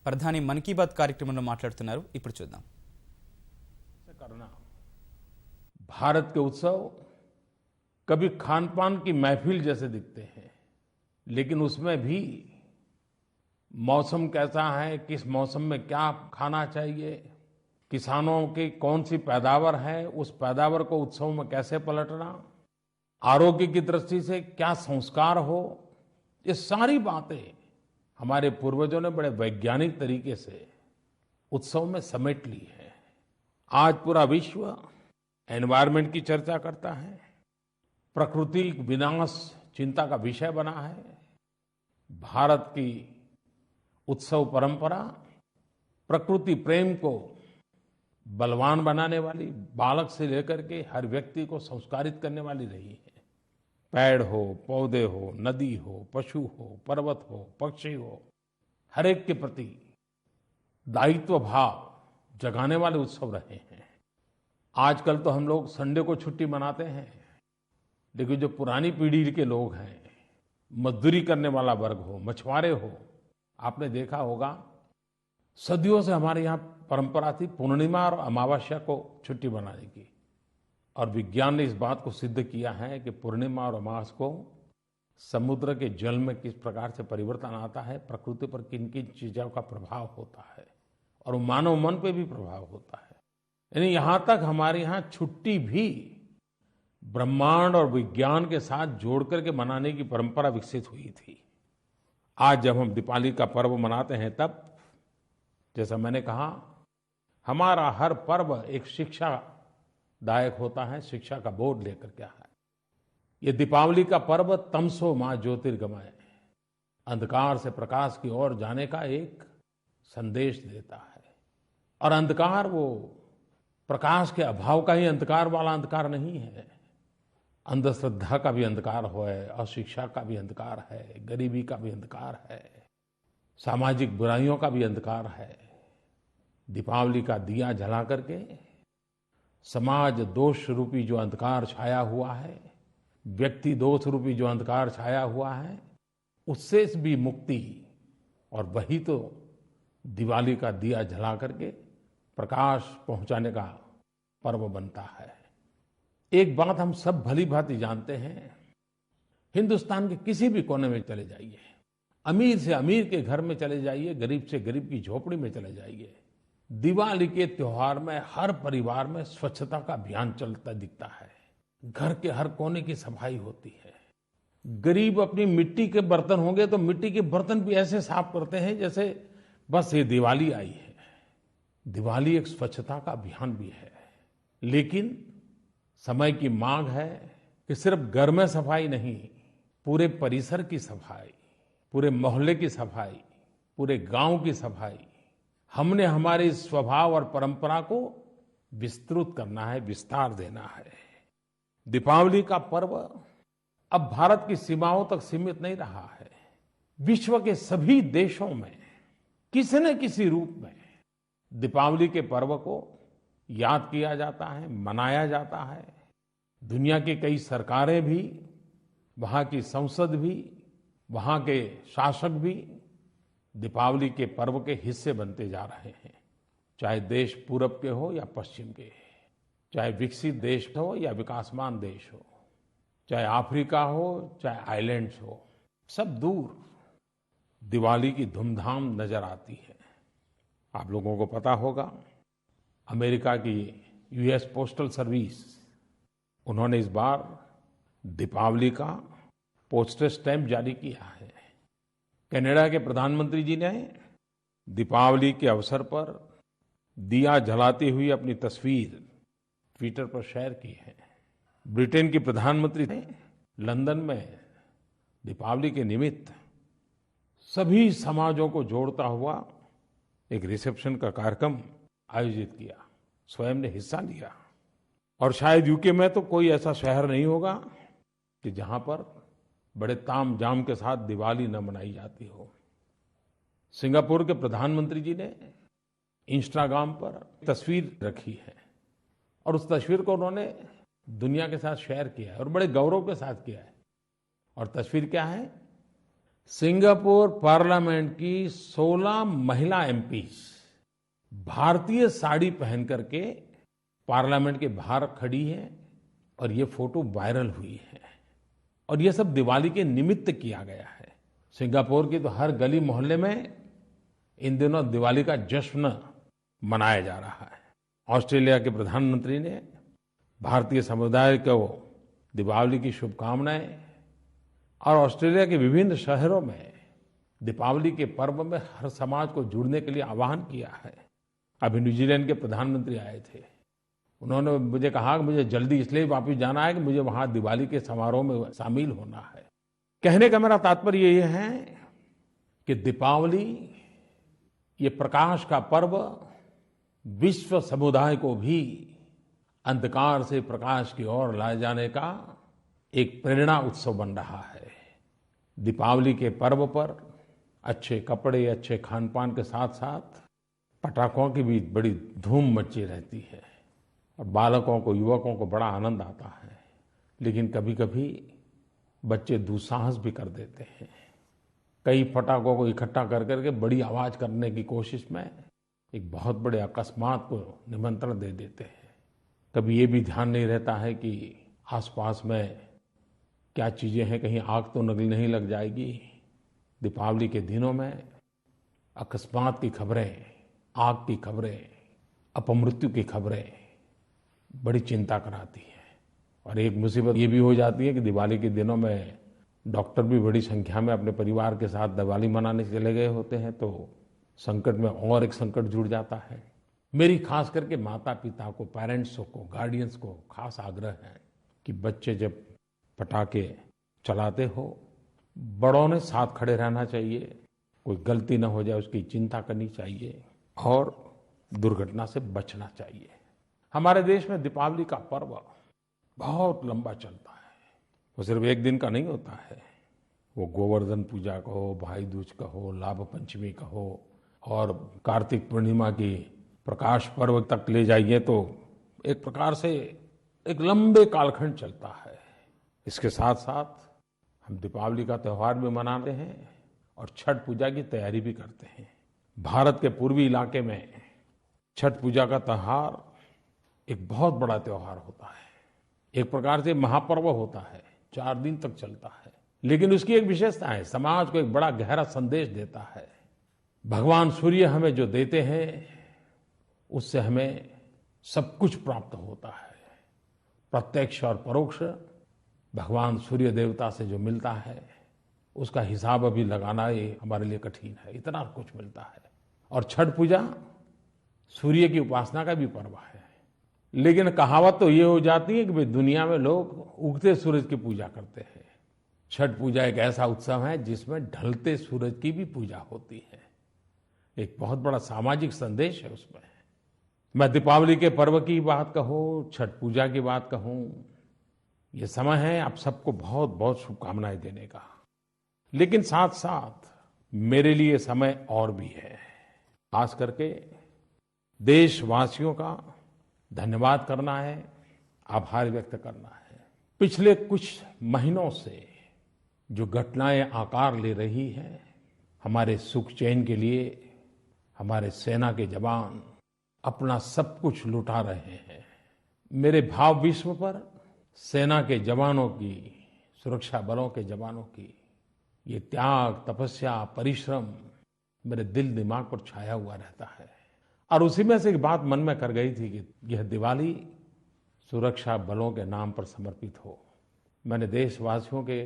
ప్రధాని మన్ కీ బాత్ కార్యక్రమంలో మాట్లాడుతున్నారు. ఇప్పుడు చూద్దాం. करना भारत के उत्सव कभी खान पान की महफिल जैसे दिखते हैं, लेकिन उसमें भी मौसम कैसा है, किस मौसम में क्या खाना चाहिए, किसानों की कौन सी पैदावार है, उस पैदावार को उत्सव में कैसे पलटना, आरोग्य की दृष्टि से क्या संस्कार हो, ये सारी बातें हमारे पूर्वजों ने बड़े वैज्ञानिक तरीके से उत्सव में समेट ली है. आज पूरा विश्व एनवायरनमेंट की चर्चा करता है, प्रकृति विनाश चिंता का विषय बना है. भारत की उत्सव परंपरा प्रकृति प्रेम को बलवान बनाने वाली, बालक से लेकर के हर व्यक्ति को संस्कारित करने वाली रही है. पेड़ हो, पौधे हो, नदी हो, पशु हो, पर्वत हो, पक्षी हो, हर एक के प्रति दायित्व भाव जगाने वाले उत्सव रहे हैं. आजकल तो हम लोग संडे को छुट्टी मनाते हैं, लेकिन जो पुरानी पीढ़ी के लोग हैं, मजदूरी करने वाला वर्ग हो, मछुआरे हो, आपने देखा होगा सदियों से हमारे यहाँ परंपरा थी पूर्णिमा और अमावस्या को छुट्टी मनाने की. और विज्ञान ने इस बात को सिद्ध किया है कि पूर्णिमा और अमावस्या को समुद्र के जल में किस प्रकार से परिवर्तन आता है, प्रकृति पर किन किन चीजों का प्रभाव होता है और मानव मन पे भी प्रभाव होता है. यानी यहां तक हमारे यहाँ छुट्टी भी ब्रह्मांड और विज्ञान के साथ जोड़ करके मनाने की परंपरा विकसित हुई थी. आज जब हम दीपावली का पर्व मनाते हैं, तब जैसा मैंने कहा, हमारा हर पर्व एक शिक्षादायक होता है, शिक्षा का बोध लेकर के है. ये दीपावली का पर्व तमसो मां ज्योतिर्गमय, अंधकार से प्रकाश की ओर जाने का एक संदेश देता है. और अंधकार वो प्रकाश के अभाव का ही अंधकार वाला अंधकार नहीं है. अंधश्रद्धा का भी अंधकार है, अशिक्षा का भी अंधकार है, गरीबी का भी अंधकार है, सामाजिक बुराइयों का भी अंधकार है. दीपावली का दिया जला करके समाज दोष रूपी जो अंधकार छाया हुआ है, व्यक्ति दोष रूपी जो अंधकार छाया हुआ है, उससे भी मुक्ति, और वही तो दिवाली का दिया जला करके प्रकाश पहुंचाने का पर्व बनता है. एक बात हम सब भली भांति जानते हैं, हिंदुस्तान के किसी भी कोने में चले जाइए, अमीर से अमीर के घर में चले जाइए, गरीब से गरीब की झोपड़ी में चले जाइए, दिवाली के त्योहार में हर परिवार में स्वच्छता का अभियान चलता दिखता है. घर के हर कोने की सफाई होती है. गरीब अपनी मिट्टी के बर्तन होंगे तो मिट्टी के बर्तन भी ऐसे साफ करते हैं जैसे बस ये दिवाली आई है. दिवाली एक स्वच्छता का अभियान भी है, लेकिन समय की मांग है कि सिर्फ घर में सफाई नहीं, पूरे परिसर की सफाई, पूरे मोहल्ले की सफाई, पूरे गांव की सफाई. हमने हमारे स्वभाव और परंपरा को विस्तृत करना है, विस्तार देना है. दीपावली का पर्व अब भारत की सीमाओं तक सीमित नहीं रहा है. विश्व के सभी देशों में किसी न किसी रूप में दीपावली के पर्व को याद किया जाता है, मनाया जाता है. दुनिया की कई सरकारें भी, वहां की संसद भी, वहां के शासक भी दीपावली के पर्व के हिस्से बनते जा रहे हैं. चाहे देश पूरब के हो या पश्चिम के, चाहे विकसित देश हो या विकासमान देश हो, चाहे अफ्रीका हो चाहे आइलैंड्स हो, सब दूर दिवाली की धूमधाम नजर आती है. आप लोगों को पता होगा, अमेरिका की यूएस पोस्टल सर्विस, उन्होंने इस बार दीपावली का पोस्टल स्टैम्प जारी किया है. कनाडा के प्रधानमंत्री जी ने दीपावली के अवसर पर दिया जलाती हुई अपनी तस्वीर ट्विटर पर शेयर की है. ब्रिटेन की प्रधानमंत्री ने लंदन में दीपावली के निमित्त सभी समाजों को जोड़ता हुआ एक रिसेप्शन का कार्यक्रम आयोजित किया, स्वयं ने हिस्सा लिया. और शायद यूके में तो कोई ऐसा शहर नहीं होगा कि जहां पर बड़े ताम झाम के साथ दिवाली न मनाई जाती हो. सिंगापुर के प्रधानमंत्री जी ने इंस्टाग्राम पर तस्वीर रखी है और उस तस्वीर को उन्होंने दुनिया के साथ शेयर किया है और बड़े गौरव के साथ किया है. और तस्वीर क्या है? सिंगापुर पार्लियामेंट की 16 महिला एमपीज भारतीय साड़ी पहन करके पार्लियामेंट के बाहर खड़ी है और ये फोटो वायरल हुई है। और ये सब दिवाली के निमित्त किया गया है। सिंगापुर की तो हर गली मोहल्ले में इन दिनों दिवाली का जश्न मनाया जा रहा है। ऑस्ट्रेलिया के प्रधानमंत्री ने भारतीय समुदाय को दीपावली की शुभकामनाएं और ऑस्ट्रेलिया के विभिन्न शहरों में दीपावली के पर्व में हर समाज को जुड़ने के लिए आह्वान किया है। अभी न्यूजीलैंड के प्रधानमंत्री आए थे। उन्होंने मुझे कहा कि मुझे जल्दी इसलिए वापस जाना है कि मुझे वहां दिवाली के समारोह में शामिल होना है। कहने का मेरा तात्पर्य ये है कि दीपावली ये प्रकाश का पर्व विश्व समुदाय को भी अंधकार से प्रकाश की ओर लाए जाने का एक प्रेरणा उत्सव बन रहा है। दीपावली के पर्व पर अच्छे कपड़े, अच्छे खान पान के साथ साथ पटाखों की भी बड़ी धूम मची रहती है और बालकों को, युवकों को बड़ा आनंद आता है। लेकिन कभी कभी बच्चे दुस्साहस भी कर देते हैं। कई पटाखों को इकट्ठा कर करके बड़ी आवाज करने की कोशिश में एक बहुत बड़े अकस्मात को निमंत्रण दे देते हैं। कभी ये भी ध्यान नहीं रहता है कि आसपास में क्या चीजें हैं, कहीं आग तो नहीं लग जाएगी। दीपावली के दिनों में अकस्मात की खबरें, आग की खबरें, अपमृत्यु की खबरें बड़ी चिंता कराती हैं। और एक मुसीबत ये भी हो जाती है कि दिवाली के दिनों में डॉक्टर भी बड़ी संख्या में अपने परिवार के साथ दिवाली मनाने चले गए होते हैं, तो संकट में और एक संकट जुड़ जाता है। मेरी खास करके माता पिता को, पेरेंट्स को, गार्डियंस को खास आग्रह है कि बच्चे जब पटाखे चलाते हो, बड़ों ने साथ खड़े रहना चाहिए। कोई गलती न हो जाए उसकी चिंता करनी चाहिए और दुर्घटना से बचना चाहिए। हमारे देश में दीपावली का पर्व बहुत लंबा चलता है। वो सिर्फ एक दिन का नहीं होता है। वो गोवर्धन पूजा कहो, भाई दूज कहो, लाभ पंचमी कहो और कार्तिक पूर्णिमा की प्रकाश पर्व तक ले जाइए तो एक प्रकार से एक लंबे कालखंड चलता है। इसके साथ साथ हम दीपावली का त्योहार भी मनाते हैं और छठ पूजा की तैयारी भी करते हैं। भारत के पूर्वी इलाके में छठ पूजा का त्योहार एक बहुत बड़ा त्योहार होता है। एक प्रकार से महापर्व होता है, 4 दिन तक चलता है। लेकिन उसकी एक विशेषता है, समाज को एक बड़ा गहरा संदेश देता है। भगवान सूर्य हमें जो देते हैं उससे हमें सब कुछ प्राप्त होता है। प्रत्यक्ष और परोक्ष भगवान सूर्य देवता से जो मिलता है उसका हिसाब अभी लगाना ये हमारे लिए कठिन है, इतना कुछ मिलता है। और छठ पूजा सूर्य की उपासना का भी पर्व है। लेकिन कहावत तो ये हो जाती है कि भाई दुनिया में लोग उगते सूरज की पूजा करते हैं। छठ पूजा एक ऐसा उत्सव है जिसमें ढलते सूरज की भी पूजा होती है। एक बहुत बड़ा सामाजिक संदेश है उसमें। मैं दीपावली के पर्व की बात कहूँ, छठ पूजा की बात कहूँ, ये समय है आप सबको बहुत बहुत शुभकामनाएं देने का। लेकिन साथ साथ मेरे लिए समय और भी है। खास करके देशवासियों का धन्यवाद करना है, आभार व्यक्त करना है। पिछले कुछ महीनों से जो घटनाएं आकार ले रही हैं, हमारे सुख चैन के लिए हमारे सेना के जवान अपना सब कुछ लुटा रहे हैं। मेरे भाव विश्व पर सेना के जवानों की, सुरक्षा बलों के जवानों की ये त्याग, तपस्या, परिश्रम मेरे दिल दिमाग पर छाया हुआ रहता है। और उसी में से एक बात मन में कर गई थी कि यह दिवाली सुरक्षा बलों के नाम पर समर्पित हो। मैंने देशवासियों के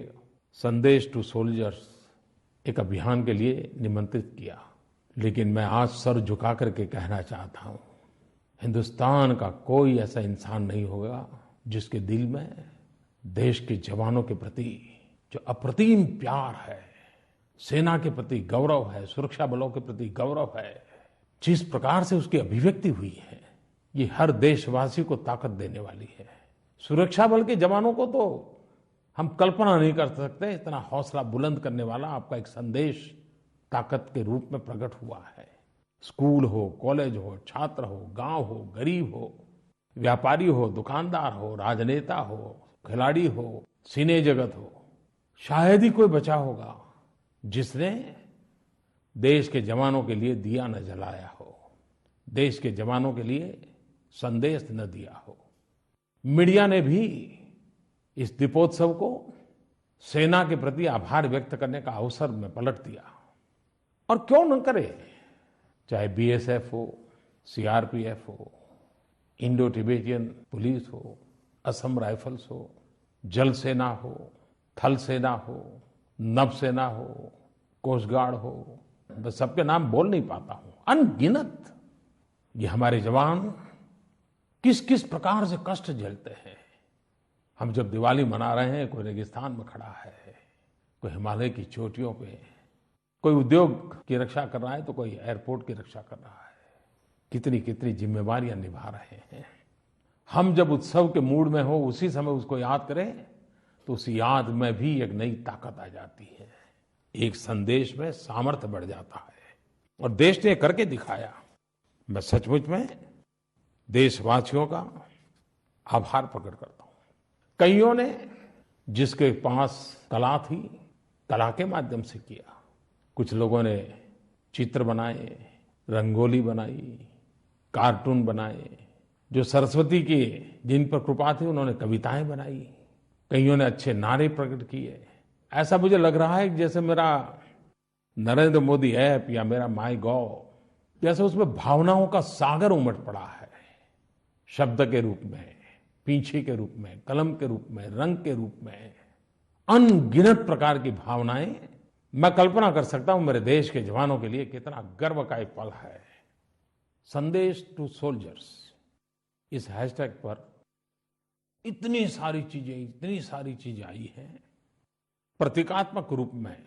संदेश टू सोल्जर्स एक अभियान के लिए निमंत्रित किया। लेकिन मैं आज सर झुका करके कहना चाहता हूँ, हिंदुस्तान का कोई ऐसा इंसान नहीं होगा जिसके दिल में देश के जवानों के प्रति जो अप्रतिम प्यार है, सेना के प्रति गौरव है, सुरक्षा बलों के प्रति गौरव है, जिस प्रकार से उसकी अभिव्यक्ति हुई है, ये हर देशवासी को ताकत देने वाली है। सुरक्षा बल के जवानों को तो हम कल्पना नहीं कर सकते, इतना हौसला बुलंद करने वाला आपका एक संदेश ताकत के रूप में प्रकट हुआ है। स्कूल हो, कॉलेज हो, छात्र हो, गांव हो, गरीब हो, व्यापारी हो, दुकानदार हो, राजनेता हो, खिलाड़ी हो, सिने जगत हो, शायद ही कोई बचा होगा जिसने देश के जवानों के लिए दिया न जलाया हो, देश के जवानों के लिए संदेश न दिया हो। मीडिया ने भी इस दीपोत्सव को सेना के प्रति आभार व्यक्त करने का अवसर में पलट दिया। और क्यों न करे, चाहे बीएसएफ हो, सीआरपीएफ हो, इंडो तिबेटियन पुलिस हो, असम राइफल्स हो, जल सेना हो, थल सेना हो, नभसेना हो, कोस्ट गार्ड हो, मैं सबके नाम बोल नहीं पाता हूं, अनगिनत ये हमारे जवान किस किस प्रकार से कष्ट झेलते हैं। हम जब दिवाली मना रहे हैं, कोई रेगिस्तान में खड़ा है, कोई हिमालय की चोटियों पे, कोई उद्योग की रक्षा कर रहा है तो कोई एयरपोर्ट की रक्षा कर रहा है। कितनी कितनी जिम्मेवारियां निभा रहे हैं। हम जब उत्सव के मूड में हो, उसी समय उसको याद करें तो उस याद में भी एक नई ताकत आ जाती है, एक संदेश में सामर्थ्य बढ़ जाता है। और देश ने करके दिखाया। मैं सचमुच में देशवासियों का आभार प्रकट करता हूं। कईयों ने जिसके पास कला थी, कला के माध्यम से किया। कुछ लोगों ने चित्र बनाए, रंगोली बनाई, कार्टून बनाए। जो सरस्वती की जिन पर कृपा थी उन्होंने कविताएं बनाई। कईयों ने अच्छे नारे प्रकट किए। ऐसा मुझे लग रहा है कि जैसे मेरा नरेंद्र मोदी ऐप या मेरा माई गॉव, जैसे उसमें भावनाओं का सागर उमड़ पड़ा है। शब्द के रूप में, पींछे के रूप में, कलम के रूप में, रंग के रूप में, अनगिनत प्रकार की भावनाएं। मैं कल्पना कर सकता हूं मेरे देश के जवानों के लिए कितना गर्व का एक पल है। संदेश टू सोल्जर्स, इस हैशटैग पर इतनी सारी चीजें आई हैं। प्रतीकात्मक रूप में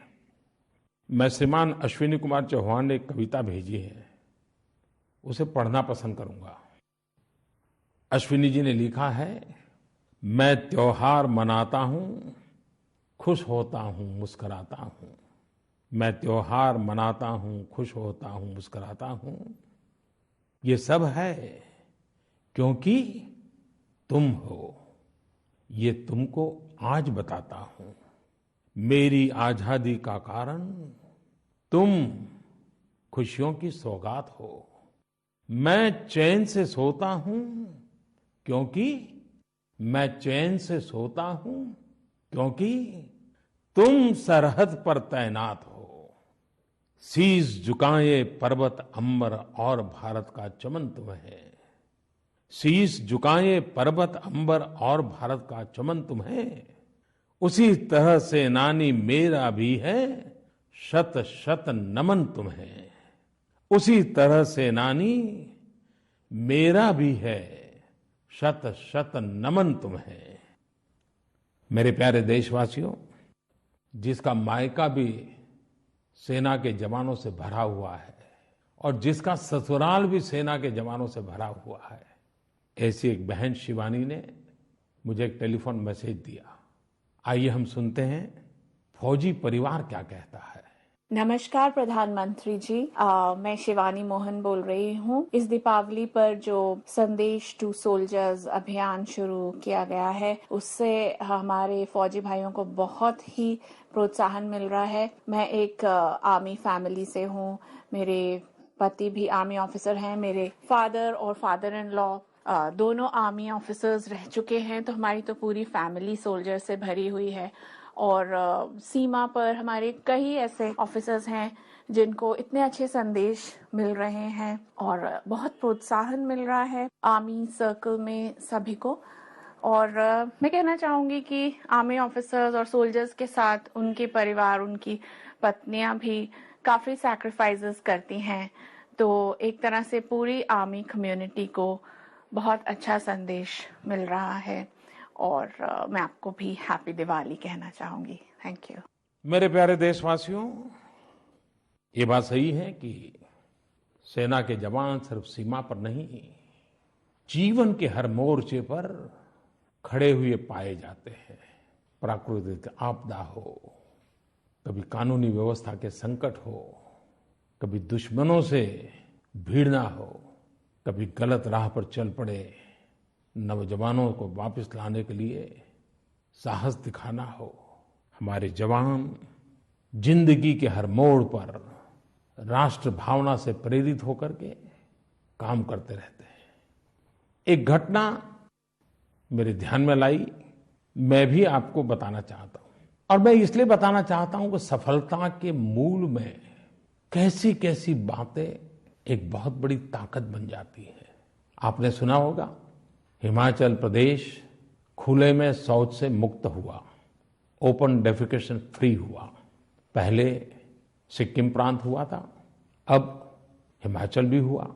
मैं श्रीमान अश्विनी कुमार चौहान ने एक कविता भेजी है, उसे पढ़ना पसंद करूंगा। अश्विनी जी ने लिखा है, मैं त्योहार मनाता हूं, खुश होता हूं, मुस्कुराता हूं। मैं त्योहार मनाता हूं, खुश होता हूं, मुस्कुराता हूं। ये सब है क्योंकि तुम हो। ये तुमको आज बताता हूं। मेरी आजादी का कारण तुम खुशियों की सौगात हो। मैं चैन से सोता हूं क्योंकि मैं चैन से सोता हूं क्योंकि तुम सरहद पर तैनात हो। शीश झुकाए पर्वत अंबर और भारत का चमन तुम है। शीश झुकाए पर्वत अंबर और भारत का चमन तुम है। उसी तरह से नानी मेरा भी है, शत शत नमन तुम है। उसी तरह से नानी मेरा भी है, शत शत नमन तुम है। मेरे प्यारे देशवासियों, जिसका मायका भी सेना के जवानों से भरा हुआ है और जिसका ससुराल भी सेना के जवानों से भरा हुआ है, ऐसी एक बहन शिवानी ने मुझे एक टेलीफोन मैसेज दिया। आइए हम सुनते हैं फौजी परिवार क्या कहता है। नमस्कार प्रधानमंत्री जी, मैं शिवानी मोहन बोल रही हूँ। इस दीपावली पर जो संदेश टू सोल्जर्स अभियान शुरू किया गया है, उससे हमारे फौजी भाइयों को बहुत ही प्रोत्साहन मिल रहा है। मैं एक आर्मी फैमिली से हूँ। मेरे पति भी आर्मी ऑफिसर हैं। मेरे फादर और फादर इन लॉ दोनों आर्मी ऑफिसर्स रह चुके हैं, तो हमारी तो पूरी फैमिली सोल्जर से भरी हुई है। और सीमा पर हमारे कई ऐसे ऑफिसर्स हैं जिनको इतने अच्छे संदेश मिल रहे हैं और बहुत प्रोत्साहन मिल रहा है आर्मी सर्कल में सभी को। और मैं कहना चाहूंगी कि आर्मी ऑफिसर्स और सोल्जर्स के साथ उनके परिवार, उनकी पत्नियां भी काफी सैक्रिफाइसेस करती हैं। तो एक तरह से पूरी आर्मी कम्युनिटी को बहुत अच्छा संदेश मिल रहा है। और मैं आपको भी हैप्पी दिवाली कहना चाहूंगी। Thank you. मेरे प्यारे देशवासियों, ये बात सही है कि सेना के जवान सिर्फ सीमा पर नहीं, जीवन के हर मोर्चे पर खड़े हुए पाए जाते हैं। प्राकृतिक आपदा हो, कभी कानूनी व्यवस्था के संकट हो, कभी दुश्मनों से भिड़ना हो, कभी गलत राह पर चल पड़े नौजवानों को वापस लाने के लिए साहस दिखाना हो, हमारे जवान जिंदगी के हर मोड़ पर राष्ट्र भावना से प्रेरित होकर के काम करते रहते हैं। एक घटना मेरे ध्यान में लाई, मैं भी आपको बताना चाहता हूं। और मैं इसलिए बताना चाहता हूं कि सफलता के मूल में कैसी कैसी बातें एक बहुत बड़ी ताकत बन जाती है। आपने सुना होगा, हिमाचल प्रदेश खुले में शौच से मुक्त हुआ, ओपन डेफिकेशन फ्री हुआ। पहले सिक्किम प्रांत हुआ था, अब हिमाचल भी हुआ,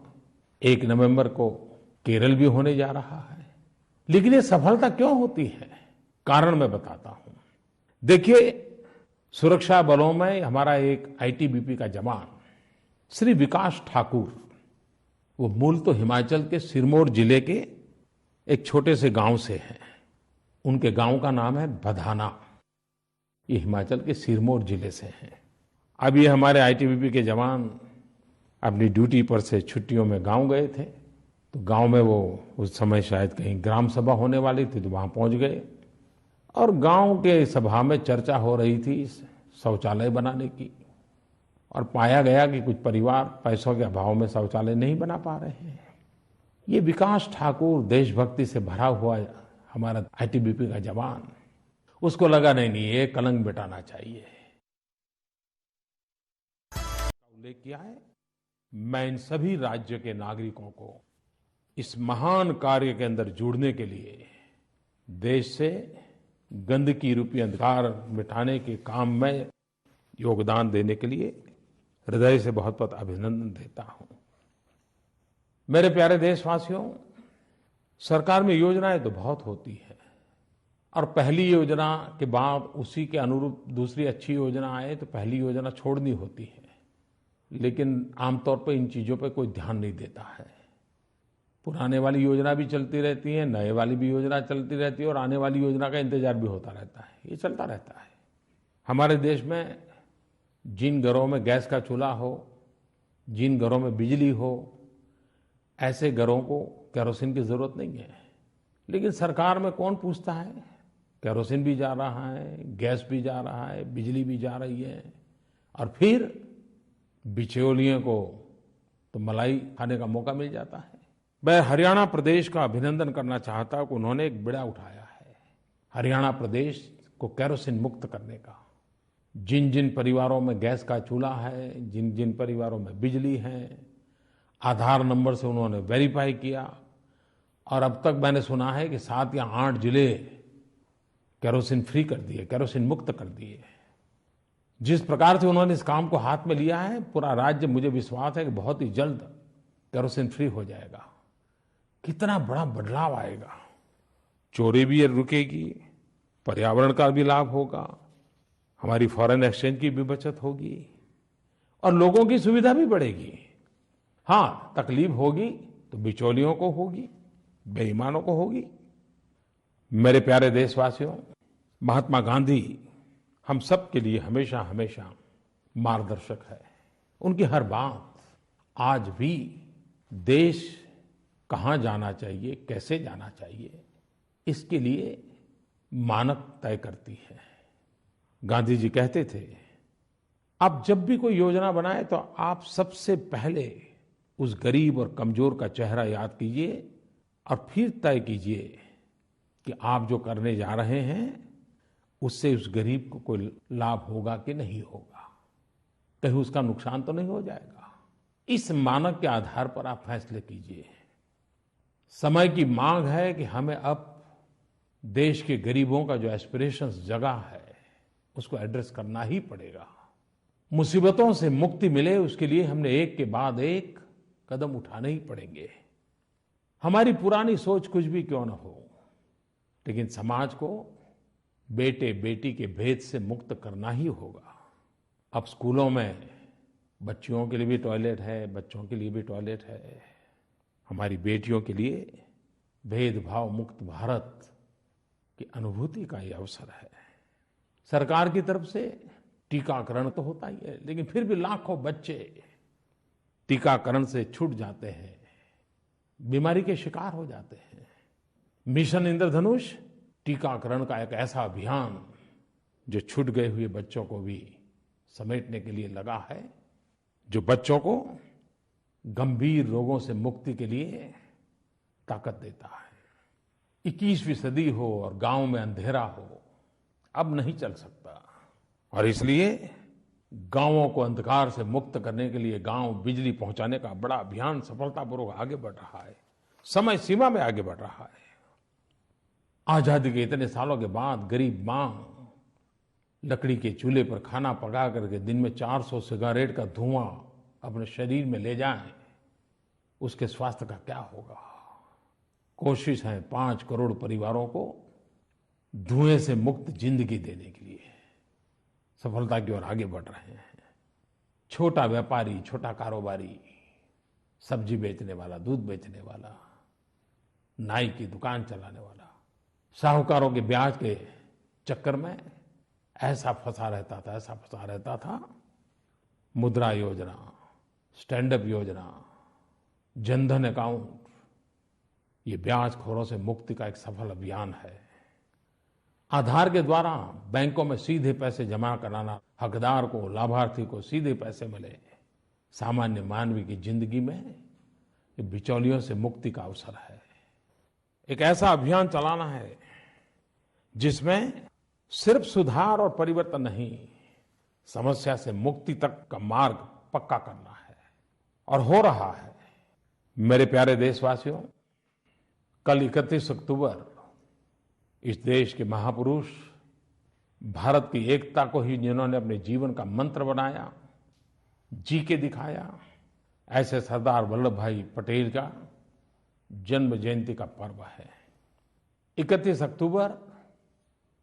1 नवंबर को केरल भी होने जा रहा है। लेकिन ये सफलता क्यों होती है? कारण मैं बताता हूं। देखिए, सुरक्षा बलों में हमारा एक आईटीबीपी का जवान श्री विकास ठाकुर, वो मूल तो हिमाचल के सिरमौर जिले के एक छोटे से गांव से हैं। उनके गांव का नाम है बधाना। ये हिमाचल के सिरमौर जिले से हैं। अब ये हमारे आईटीबीपी के जवान अपनी ड्यूटी पर से छुट्टियों में गांव गए थे, तो गांव में वो उस समय शायद कहीं ग्राम सभा होने वाली थी, तो वहां पहुंच गए और गांव के सभा में चर्चा हो रही थी शौचालय बनाने की। और पाया गया कि कुछ परिवार पैसों के अभाव में शौचालय नहीं बना पा रहे हैं। ये विकास ठाकुर, देशभक्ति से भरा हुआ हमारा आईटीबीपी का जवान, उसको लगा नहीं ये कलंक मिटाना चाहिए। उल्लेख किया है, मैं इन सभी राज्य के नागरिकों को इस महान कार्य के अंदर जुड़ने के लिए, देश से गंदगी रूपी अंधकार मिटाने के काम में योगदान देने के लिए हृदय से बहुत बहुत अभिनंदन देता हूं। मेरे प्यारे देशवासियों, सरकार में योजनाएं तो बहुत होती हैं और पहली योजना के बाद उसी के अनुरूप दूसरी अच्छी योजना आए तो पहली योजना छोड़नी होती है। लेकिन आमतौर पर इन चीजों पर कोई ध्यान नहीं देता है। पुराने वाली योजना भी चलती रहती है, नए वाली भी योजना चलती रहती है और आने वाली योजना का इंतजार भी होता रहता है। ये चलता रहता है। हमारे देश में जिन घरों में गैस का चूल्हा हो, जिन घरों में बिजली हो, ऐसे घरों को केरोसिन की जरूरत नहीं है। लेकिन सरकार में कौन पूछता है? केरोसिन भी जा रहा है, गैस भी जा रहा है, बिजली भी जा रही है और फिर बिचौलियों को तो मलाई खाने का मौका मिल जाता है। मैं हरियाणा प्रदेश का अभिनंदन करना चाहता हूं कि उन्होंने एक बेड़ा उठाया है हरियाणा प्रदेश को केरोसिन मुक्त करने का। जिन जिन परिवारों में गैस का चूल्हा है, जिन जिन परिवारों में बिजली है, आधार नंबर से उन्होंने वेरीफाई किया और अब तक मैंने सुना है कि 7 या 8 जिले केरोसिन फ्री कर दिए, केरोसिन मुक्त कर दिए। जिस प्रकार से उन्होंने इस काम को हाथ में लिया है, पूरा राज्य, मुझे विश्वास है कि बहुत ही जल्द केरोसिन फ्री हो जाएगा। कितना बड़ा बदलाव आएगा। चोरी भी रुकेगी, पर्यावरण का भी लाभ होगा, हमारी फॉरेन एक्सचेंज की भी बचत होगी और लोगों की सुविधा भी बढ़ेगी। हाँ, तकलीफ होगी तो बिचौलियों को होगी, बेईमानों को होगी। मेरे प्यारे देशवासियों, महात्मा गांधी हम सब के लिए हमेशा हमेशा मार्गदर्शक है। उनकी हर बात आज भी देश कहाँ जाना चाहिए, कैसे जाना चाहिए, इसके लिए मानक तय करती है। गांधी जी कहते थे, आप जब भी कोई योजना बनाए तो आप सबसे पहले उस गरीब और कमजोर का चेहरा याद कीजिए और फिर तय कीजिए कि आप जो करने जा रहे हैं उससे उस गरीब को कोई लाभ होगा कि नहीं होगा, कहीं उसका नुकसान तो नहीं हो जाएगा। इस मानक के आधार पर आप फैसले कीजिए। समय की मांग है कि हमें अब देश के गरीबों का जो एस्पिरेशंस जगह है उसको एड्रेस करना ही पड़ेगा। मुसीबतों से मुक्ति मिले उसके लिए हमने एक के बाद एक कदम उठाने ही पड़ेंगे। हमारी पुरानी सोच कुछ भी क्यों न हो, लेकिन समाज को बेटे बेटी के भेद से मुक्त करना ही होगा। अब स्कूलों में बच्चियों के लिए भी टॉयलेट है, बच्चों के लिए भी टॉयलेट है। हमारी बेटियों के लिए भेदभाव मुक्त भारत की अनुभूति का ये अवसर है। सरकार की तरफ से टीकाकरण तो होता ही है, लेकिन फिर भी लाखों बच्चे टीकाकरण से छूट जाते हैं, बीमारी के शिकार हो जाते हैं। मिशन इंद्रधनुष टीकाकरण का एक ऐसा अभियान जो छूट गए हुए बच्चों को भी समेटने के लिए लगा है, जो बच्चों को गंभीर रोगों से मुक्ति के लिए ताकत देता है। 21वीं सदी हो और गांव में अंधेरा हो, अब नहीं चल सकता। और इसलिए गांवों को अंधकार से मुक्त करने के लिए गांव बिजली पहुंचाने का बड़ा अभियान सफलतापूर्वक आगे बढ़ रहा है, समय सीमा में आगे बढ़ रहा है। आजादी के इतने सालों के बाद गरीब मां लकड़ी के चूल्हे पर खाना पका करके दिन में 400 सिगारेट का धुआं अपने शरीर में ले जाए, उसके स्वास्थ्य का क्या होगा। कोशिश है 5 करोड़ परिवारों को धुएं से मुक्त जिंदगी देने के लिए सफलता की ओर आगे बढ़ रहे हैं। छोटा व्यापारी, छोटा कारोबारी, सब्जी बेचने वाला, दूध बेचने वाला, नाई की दुकान चलाने वाला, साहूकारों के ब्याज के चक्कर में ऐसा फंसा रहता था। मुद्रा योजना, स्टैंड अप योजना, जनधन अकाउंट, ये ब्याज खोरों से मुक्ति का एक सफल अभियान है। आधार के द्वारा बैंकों में सीधे पैसे जमा कराना, हकदार को, लाभार्थी को सीधे पैसे मिले, सामान्य मानवी की जिंदगी में ये बिचौलियों से मुक्ति का अवसर है। एक ऐसा अभियान चलाना है जिसमें सिर्फ सुधार और परिवर्तन नहीं, समस्या से मुक्ति तक का मार्ग पक्का करना है, और हो रहा है। मेरे प्यारे देशवासियों, कल 31 अक्टूबर इस देश के महापुरुष, भारत की एकता को ही जिन्होंने अपने जीवन का मंत्र बनाया, जी के दिखाया, ऐसे सरदार वल्लभ भाई पटेल का जन्म जयंती का पर्व है। 31 अक्टूबर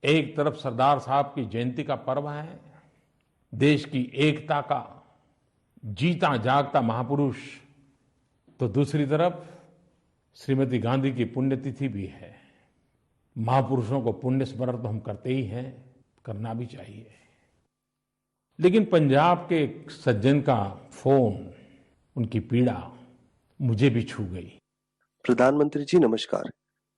एक तरफ सरदार साहब की जयंती का पर्व है, देश की एकता का जीता जागता महापुरुष, तो दूसरी तरफ श्रीमती गांधी की पुण्यतिथि भी है। महापुरुषों को पुण्य स्मरण तो हम करते ही हैं, करना भी चाहिए। लेकिन पंजाब के एक सज्जन का फोन, उनकी पीड़ा मुझे भी छू गई। प्रधानमंत्री जी नमस्कार।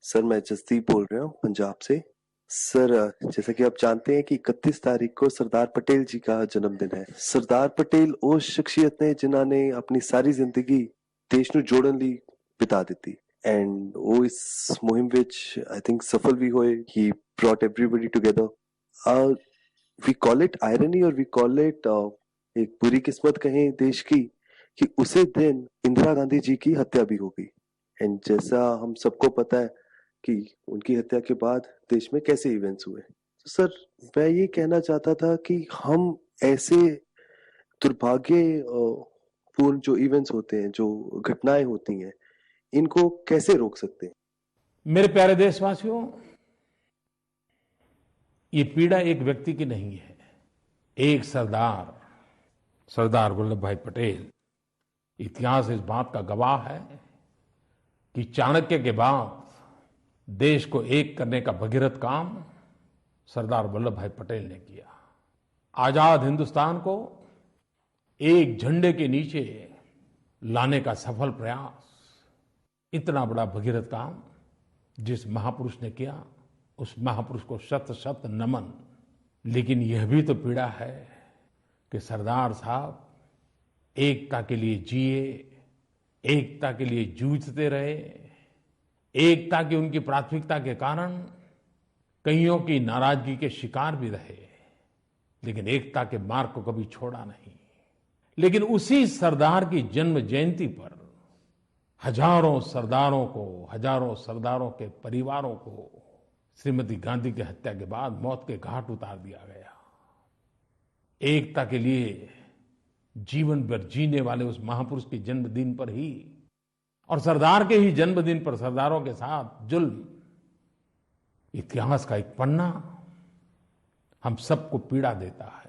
सर, मैं जसदीप बोल रहा हूँ पंजाब से। सर, जैसा कि आप जानते हैं कि 31 तारीख को सरदार पटेल जी का जन्मदिन है। सरदार पटेल वो शख्सियत ने जिन्हों ने अपनी सारी जिंदगी देश ਨੂੰ जोड़न ਲਈ बिता ਦਿੱਤੀ, एंड वो इस मुहिम विच आई थिंक सफल भी हुए। ही brought everybody together. We call it irony और we call it एक बुरी किस्मत कहें देश की, कि उसी दिन इंदिरा गांधी जी की हत्या भी हो गई। एंड जैसा हम सबको पता है कि उनकी हत्या के बाद देश में कैसे इवेंट्स हुए। तो सर, मैं ये कहना चाहता था कि हम ऐसे दुर्भाग्यपूर्ण जो इवेंट्स होते हैं, जो घटनाएं होती हैं, इनको कैसे रोक सकते हैं। मेरे प्यारे देशवासियों, ये पीड़ा एक व्यक्ति की नहीं है। एक सरदार वल्लभ भाई पटेल, इतिहास इस बात का गवाह है कि चाणक्य के बाद देश को एक करने का भगीरथ काम सरदार वल्लभ भाई पटेल ने किया। आजाद हिंदुस्तान को एक झंडे के नीचे लाने का सफल प्रयास, इतना बड़ा भगीरथ काम जिस महापुरुष ने किया, उस महापुरुष को शत शत नमन। लेकिन यह भी तो पीड़ा है कि सरदार साहब एकता के लिए जिए, एकता के लिए जूझते रहे, एकता की उनकी प्राथमिकता के कारण कईयों की नाराजगी के शिकार भी रहे, लेकिन एकता के मार्ग को कभी छोड़ा नहीं। लेकिन उसी सरदार की जन्म जयंती पर हजारों सरदारों के परिवारों को श्रीमती गांधी की हत्या के बाद मौत के घाट उतार दिया गया। एकता के लिए जीवन भर जीने वाले उस महापुरुष के जन्मदिन पर ही, और सरदार के ही जन्मदिन पर सरदारों के साथ जुल्म, इतिहास का एक पन्ना हम सबको पीड़ा देता है।